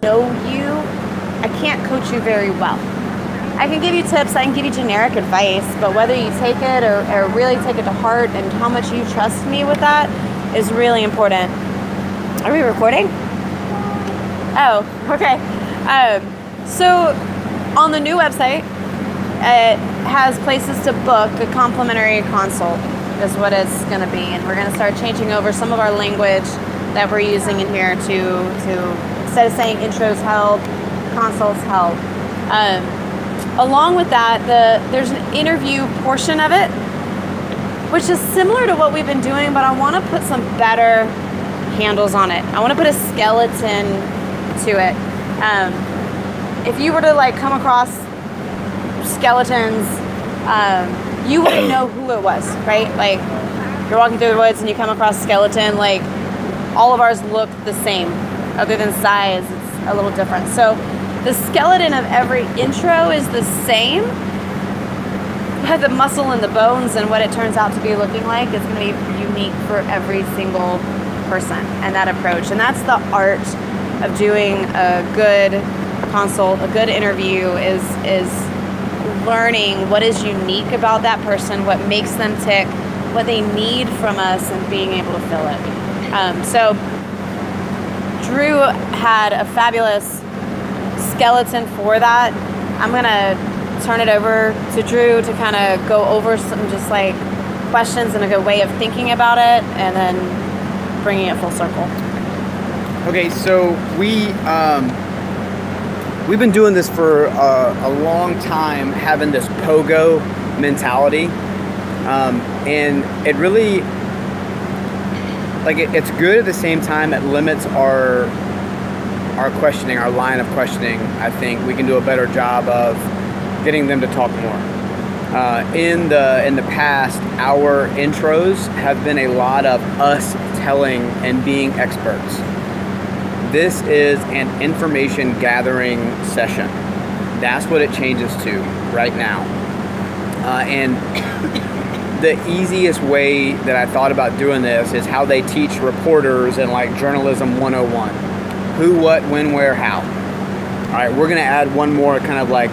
know you, I can't coach you very well. I can give you tips, I can give you generic advice, but whether you take it or really take it to heart and how much you trust me with that is really important. Are we recording? Oh, okay. So on the new website, it has places to book a complimentary consult is what it's going to be. And we're going to start changing over some of our language that we're using in here to instead of saying intros held, consults held. Along with that, there's an interview portion of it, which is similar to what we've been doing, but I want to put some better handles on it. I want to put a skeleton to it. If you were to like come across skeletons, you wouldn't know who it was, right? Like you're walking through the woods and you come across a skeleton, like all of ours look the same, other than size, it's a little different. So the skeleton of every intro is the same, but the muscle and the bones and what it turns out to be looking like is going to be unique for every single person and that approach. And that's the art of doing a good consult, a good interview is learning what is unique about that person, what makes them tick, what they need from us, and being able to fill it. So Drew had a fabulous skeleton for that. I'm gonna turn it over to Drew to kind of go over some just like questions and a good way of thinking about it, and then bringing it full circle. Okay, so we've been doing this for a long time, having this pogo mentality, and it really, like, it's good at the same time. It limits our questioning, our line of questioning. I think we can do a better job of getting them to talk more. In the past, our intros have been a lot of us telling and being experts. This is an information gathering session. That's what it changes to right now. And the easiest way that I thought about doing this is how they teach reporters in like Journalism 101. Who, what, when, where, how. All right, we're gonna add one more kind of like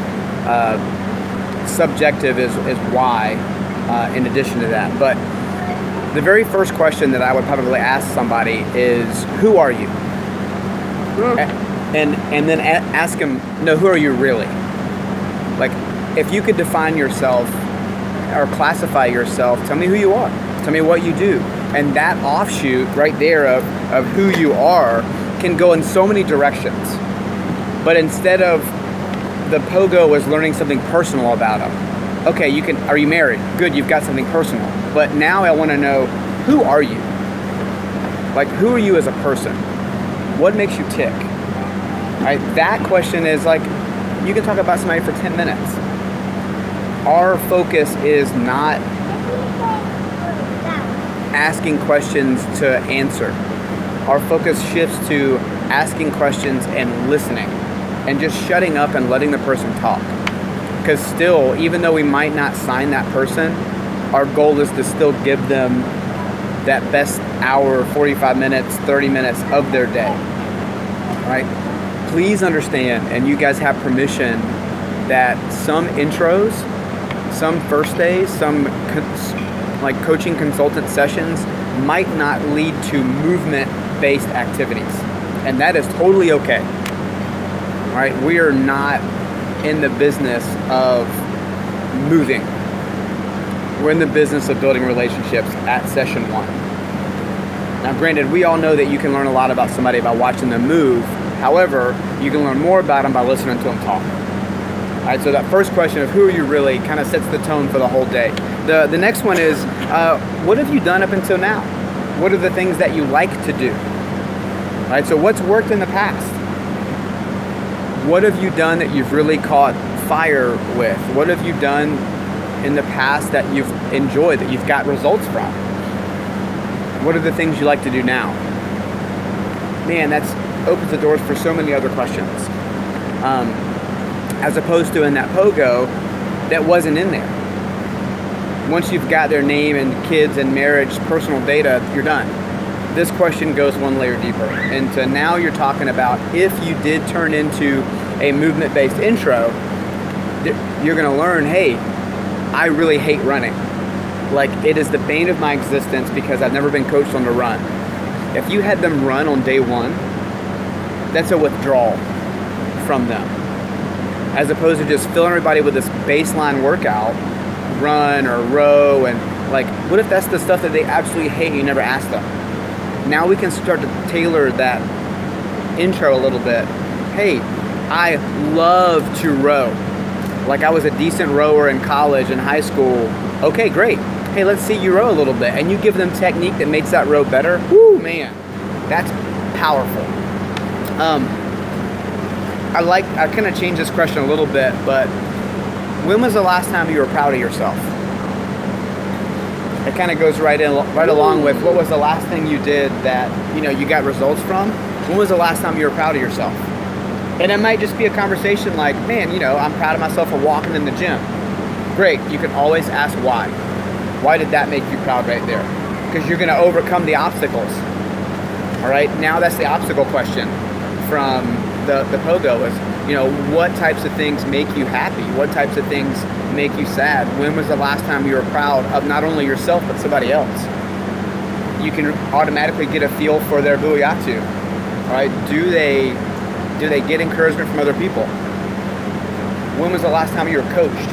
subjective is why in addition to that. But the very first question that I would probably ask somebody is, who are you? And then ask them, no, who are you really? Like, if you could define yourself or classify yourself, tell me who you are. Tell me what you do. And that offshoot right there of who you are can go in so many directions. But instead of the pogo is learning something personal about them. Okay, are you married? Good, you've got something personal. But now I want to know, who are you? Like, who are you as a person? What makes you tick? Right? That question is like, you can talk about somebody for 10 minutes. Our focus is not asking questions to answer. Our focus shifts to asking questions and listening and just shutting up and letting the person talk. Because still, even though we might not sign that person, our goal is to still give them that best hour, 45 minutes, 30 minutes of their day. Right? Please understand, and you guys have permission, that some intros, some first days, some like coaching consultant sessions might not lead to movement-based activities. And that is totally okay. All right? We are not in the business of moving. We're in the business of building relationships at session one. Now, granted, we all know that you can learn a lot about somebody by watching them move. However, you can learn more about them by listening to them talk. All right, so that first question of who are you really kind of sets the tone for the whole day. The next one is, what have you done up until now? What are the things that you like to do? All right, so what's worked in the past? What have you done that you've really caught fire with? What have you done in the past that you've enjoyed, that you've got results from? What are the things you like to do now? Man, that opens the doors for so many other questions. As opposed to in that pogo, that wasn't in there. Once you've got their name and kids and marriage, personal data, you're done. this question goes one layer deeper. And so now you're talking about if you did turn into a movement-based intro, you're going to learn, hey, I really hate running. Like, it is the bane of my existence because I've never been coached on to run. If you had them run on day one, that's a withdrawal from them. As opposed to just filling everybody with this baseline workout, run or row, and like, what if that's the stuff that they absolutely hate and you never ask them? Now we can start to tailor that intro a little bit. Hey, I love to row. Like, I was a decent rower in college and high school. Okay, great. Hey, let's see you row a little bit. And you give them technique that makes that row better. Woo, man, that's powerful. I kind of changed this question a little bit, but when was the last time you were proud of yourself? It kind of goes right along with what was the last thing you did that, you know, you got results from? When was the last time you were proud of yourself? And it might just be a conversation like, man, you know, I'm proud of myself for walking in the gym. Great, you can always ask why. Why did that make you proud right there? Because you're going to overcome the obstacles. All right, now that's the obstacle question from the pogo is, you know, what types of things make you happy? What types of things make you sad? When was the last time you were proud of not only yourself, but somebody else? You can automatically get a feel for their buyatu. All right, do they get encouragement from other people? When was the last time you were coached?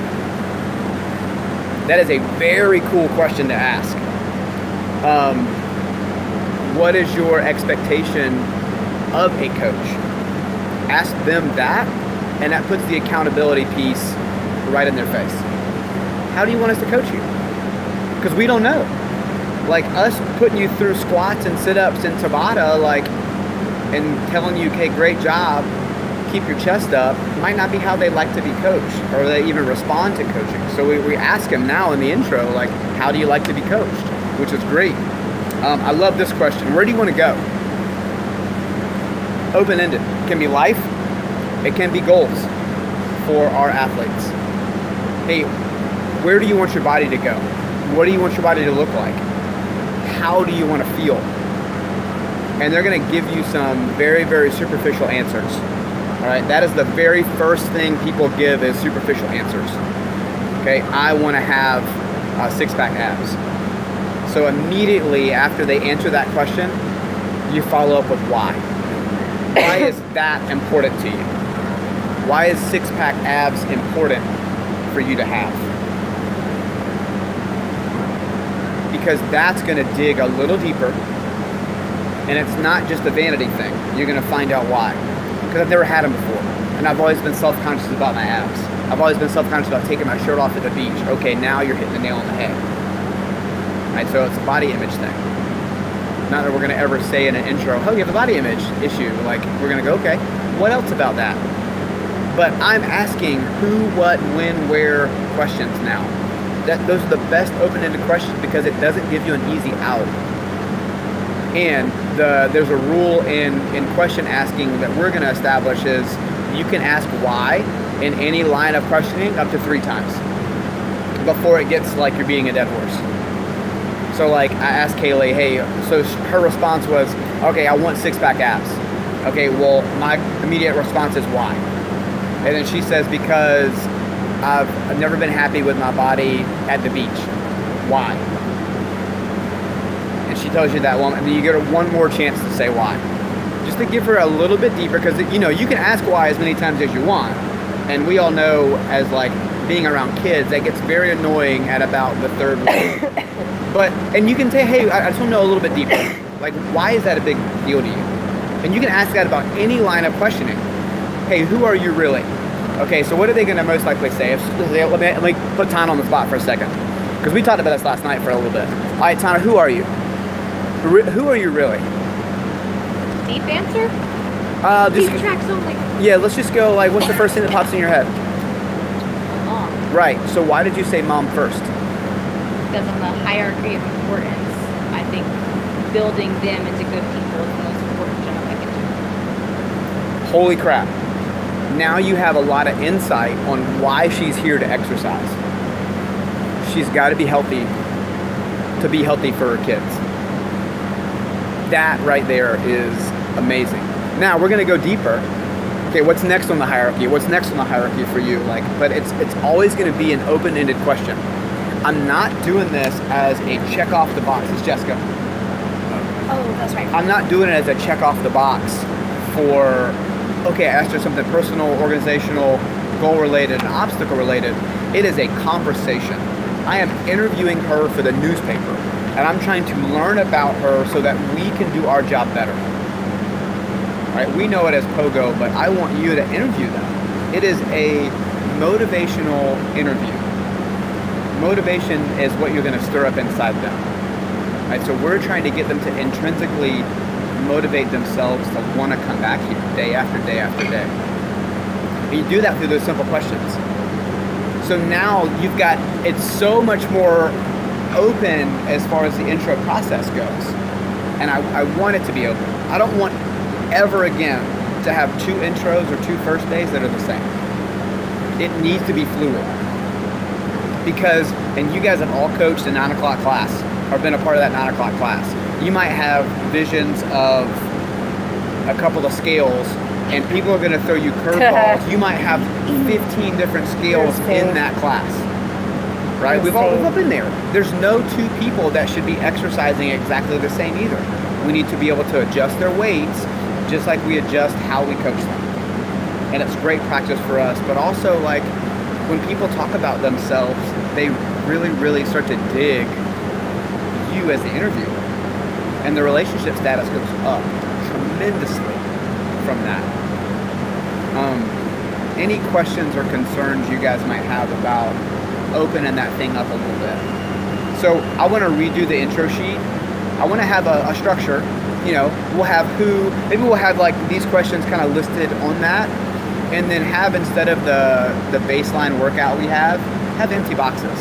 That is a very cool question to ask. What is your expectation of a coach? Ask them that, and that puts the accountability piece right in their face. How do you want us to coach you? Because we don't know. Like, us putting you through squats and sit-ups and Tabata, like, and telling you, okay, great job, keep your chest up, might not be how they like to be coached, or they even respond to coaching. So we ask them now in the intro, like, how do you like to be coached? Which is great. I love this question. Where do you want to go? Open-ended. It can be life. It can be goals for our athletes. Hey, where do you want your body to go? What do you want your body to look like? How do you want to feel? And they're going to give you some very, very superficial answers. All right, that is the very first thing people give is superficial answers. Okay, I want to have six-pack abs. So immediately after they answer that question, you follow up with why. Why is that important to you? Why is six-pack abs important for you to have? Because that's going to dig a little deeper, and it's not just a vanity thing. You're going to find out why. Because I've never had them before, and I've always been self-conscious about my abs. I've always been self-conscious about taking my shirt off at the beach. Okay, now you're hitting the nail on the head. Right, so it's a body image thing. Not that we're going to ever say in an intro, oh, you have a body image issue. Like, we're going to go, okay, what else about that? But I'm asking who, what, when, where questions now. Those are the best open-ended questions because it doesn't give you an easy out. And there's a rule in question asking that we're going to establish is you can ask why in any line of questioning up to 3 times before it gets like you're being a dead horse. So like I asked Kaylee, hey, so her response was, okay, I want six-pack abs. Okay, well, my immediate response is why? And then she says, because I've never been happy with my body at the beach. Why? And she tells you that one, and then you get her one more chance to say why. Just to give her a little bit deeper, because, you know, you can ask why as many times as you want. And we all know, as like being around kids, that gets very annoying at about the 3rd one. And you can say, hey, I just want to know a little bit deeper. Like, why is that a big deal to you? And you can ask that about any line of questioning. Hey, who are you really? Okay, so what are they going to most likely say? Let me put Tana on the spot for a second. Because we talked about this last night for a little bit. All right, Tana, who are you? Who are you really? Deep answer? Deep tracks only. Yeah, let's just go, like, what's the first thing that pops in your head? Mom. Right, so why did you say mom first? Because of the hierarchy of importance, I think building them into good people is the most important job I can do. Holy crap. Now you have a lot of insight on why she's here to exercise. She's got to be healthy for her kids. That right there is amazing. Now we're going to go deeper. Okay, what's next on the hierarchy? What's next on the hierarchy for you? Like, but it's always going to be an open-ended question. I'm not doing this as a check off the box. It's Jessica. Oh, that's right. I'm not doing it as a check off the box for, okay, I asked her something personal, organizational, goal related, and obstacle related. It is a conversation. I am interviewing her for the newspaper, and I'm trying to learn about her so that we can do our job better. Right? We know it as POGO, but I want you to interview them. It is a motivational interview. Motivation is what you're going to stir up inside them. Right? So we're trying to get them to intrinsically motivate themselves to want to come back here day after day after day. And you do that through those simple questions. So now you've got, it's so much more open as far as the intro process goes. And I want it to be open. I don't want ever again to have 2 intros or 2 first days that are the same. It needs to be fluid. Because, and you guys have all coached a 9 o'clock class or been a part of that 9 o'clock class. You might have visions of a couple of scales and people are going to throw you curveballs. You might have 15 different scales in that class. Right? We've all been there. There's no 2 people that should be exercising exactly the same either. We need to be able to adjust their weights just like we adjust how we coach them. And it's great practice for us, but also like when people talk about themselves, they really, really start to dig you as the interviewer. And the relationship status goes up tremendously from that. Any questions or concerns you guys might have about opening that thing up a little bit? So I want to redo the intro sheet. I want to have a structure. You know, we'll have maybe we'll have like these questions kind of listed on that, and then have, instead of the baseline workout we have empty boxes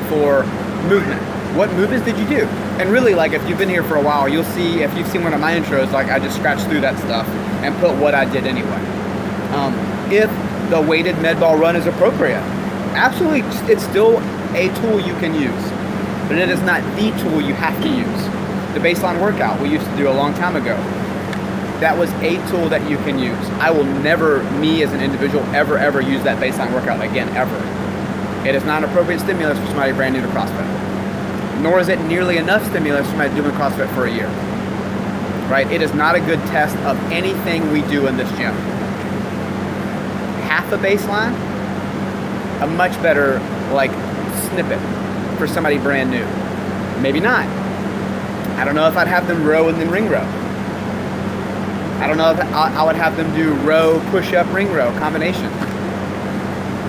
for movement. What movements did you do? And really, like, if you've been here for a while, you'll see, if you've seen one of my intros, like I just scratched through that stuff and put what I did anyway. If the weighted med ball run is appropriate, absolutely, it's still a tool you can use, but it is not the tool you have to use. The baseline workout we used to do a long time ago, that was a tool that you can use. I will never, me as an individual, ever use that baseline workout again, ever. It is not an appropriate stimulus for somebody brand new to CrossFit. Nor is it nearly enough stimulus for somebody doing CrossFit for a year. Right? It is not a good test of anything we do in this gym. Half a baseline, a much better like snippet for somebody brand new. Maybe not. I don't know if I'd have them row and then ring row. I don't know if I would have them do row, push-up, ring row combination.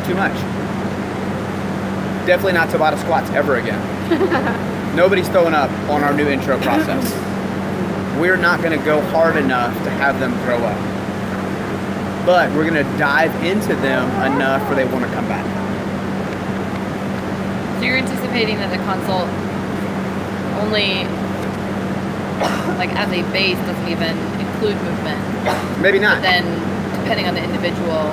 Too much. Definitely not Tabata squats ever again. Nobody's throwing up on our new intro process. We're not going to go hard enough to have them throw up. But we're going to dive into them enough where they want to come back. So you're anticipating that the consult only, like as a base, doesn't even include movement? Maybe not. But then, depending on the individual,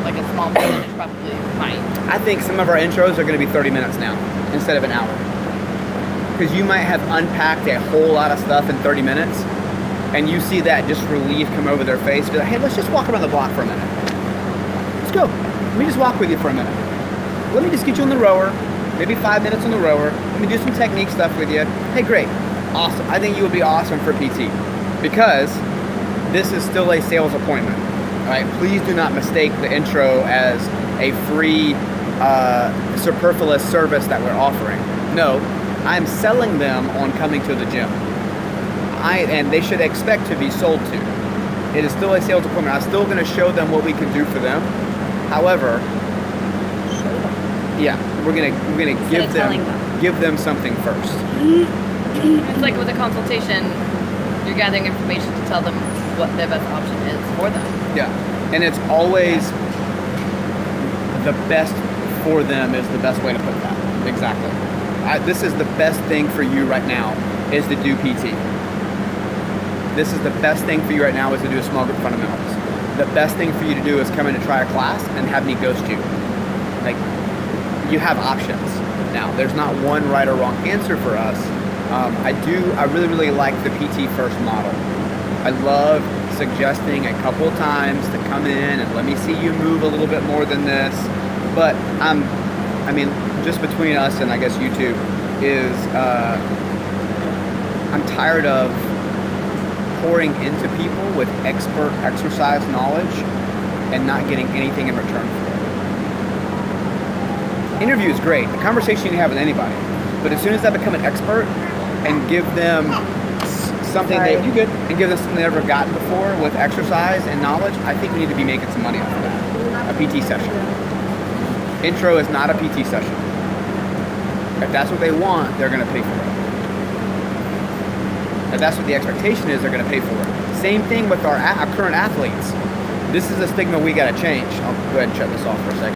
like a small percentage probably might. I think some of our intros are going to be 30 minutes now instead of an hour. Because you might have unpacked a whole lot of stuff in 30 minutes, and you see that just relief come over their face. Be like, hey, let's just walk around the block for a minute. Let's go. Let me just walk with you for a minute. Let me just get you on the rower. Maybe 5 minutes on the rower. Let me do some technique stuff with you. Hey, great. Awesome. I think you would be awesome for PT. Because this is still a sales appointment. All right? Please do not mistake the intro as a free, superfluous service that we're offering. No, I'm selling them on coming to the gym. And they should expect to be sold to. It is still a sales appointment. I'm still going to show them what we can do for them. However, yeah, we're gonna give them something first. It's like with a consultation, you're gathering information to tell them what the best option is for them. Yeah, and it's always the best for them is the best way to put that. Exactly. This is the best thing for you right now is to do PT. This is the best thing for you right now is to do a small group fundamentals. The best thing for you to do is come in and try a class and have me ghost you. Like, you have options now. There's not one right or wrong answer for us. I really like the PT first model. I love suggesting a couple of times to come in and let me see you move a little bit more than this. But just between us and I guess YouTube is, I'm tired of pouring into people with expert exercise knowledge and not getting anything in return for it. Interview is great, the conversation you can have with anybody, but as soon as I become an expert and give them something and give them something they've never gotten before with exercise and knowledge, I think we need to be making some money off of that. A PT session. Intro is not a PT session. If that's what they want, they're going to pay for it. If that's what the expectation is, they're going to pay for it. Same thing with our current athletes. This is a stigma we got to change. I'll go ahead and shut this off for a second.